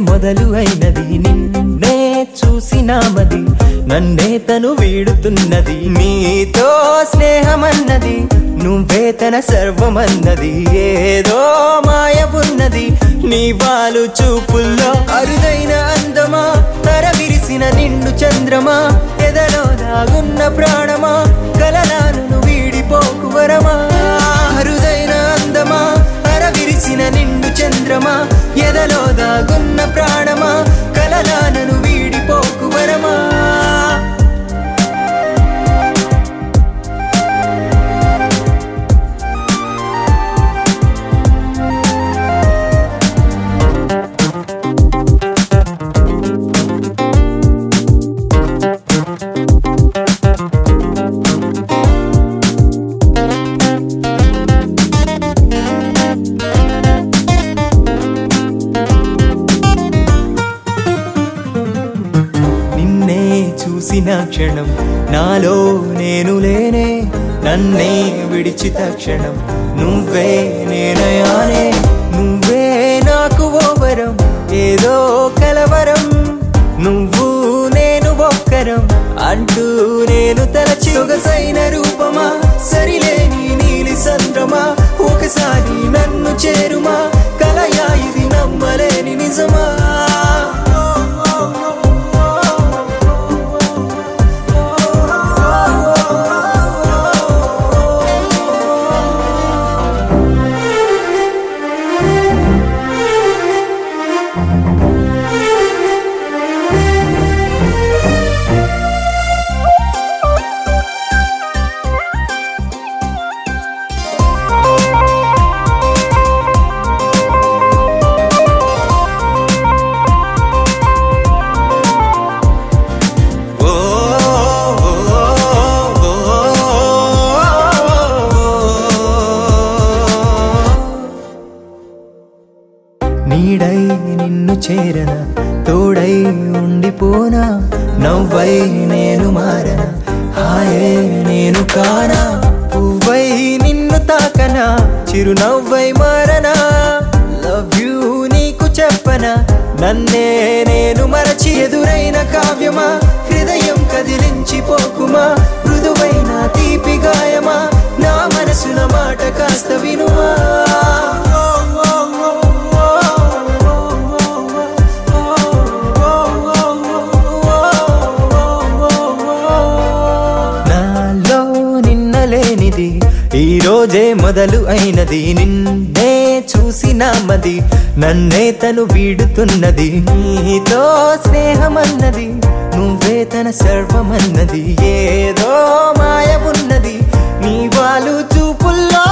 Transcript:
మొదలు అయినది నిన్నే చూసినామది నన్నే తను వీడుతున్నది నీతో స్నేహమన్నది నువ్వే తన సర్వమన్నది ఏదో మాయ ఉన్నది నీ వాలు చూపుల్లో అరుదైన అందమా తర విరిసిన నిండు చంద్రమా ఎదలో దాగున్న ప్రాణమా కలలాను వీడిపోకు వరమా అరుదైన అందమా తర విరిసిన నిండు చంద్రమా ఎదలో దాగున్న ప్రాణమా కలలాను వీడిపోకు వరమా చూసిన క్షణం నాలో నేను లేనే నన్నే విడిచిత క్షణం నువ్వే నేనయానే నువ్వే నాకు ఓ వరం ఏదో కలవరం నువ్వు నేను ఒక్కరం అంటూ నేను తలచి సొగసైన రూపమా సరిలేని నీలి సంద్రమా ఒకసారి నన్ను చేరుమా కలయా ఇది నమ్మలేని నిజమా నీడై నిన్ను చేరన తోడై ఉండిపోనా నవ్వై నేను మారన హాయే నేను కానా పువ్వై నిన్ను తాకనా చిరునవ్వై మారనా లవ్ యూ నీకు చెప్పనా నన్నే నేను మరచి ఎదురైన కావ్యమా హృదయం కదిలించిపోకుమా మృదువైన తీపి గాయమా నా మనసున మాట కాస్త వినుమా ఈ రోజే మొదలు అయినది నిన్నే చూసినామది నన్నే తను వీడుతున్నది నీతో స్నేహమన్నది నువ్వే తన సర్వమన్నది ఏదో మాయ ఉన్నది నీ వాలు చూపుల్లో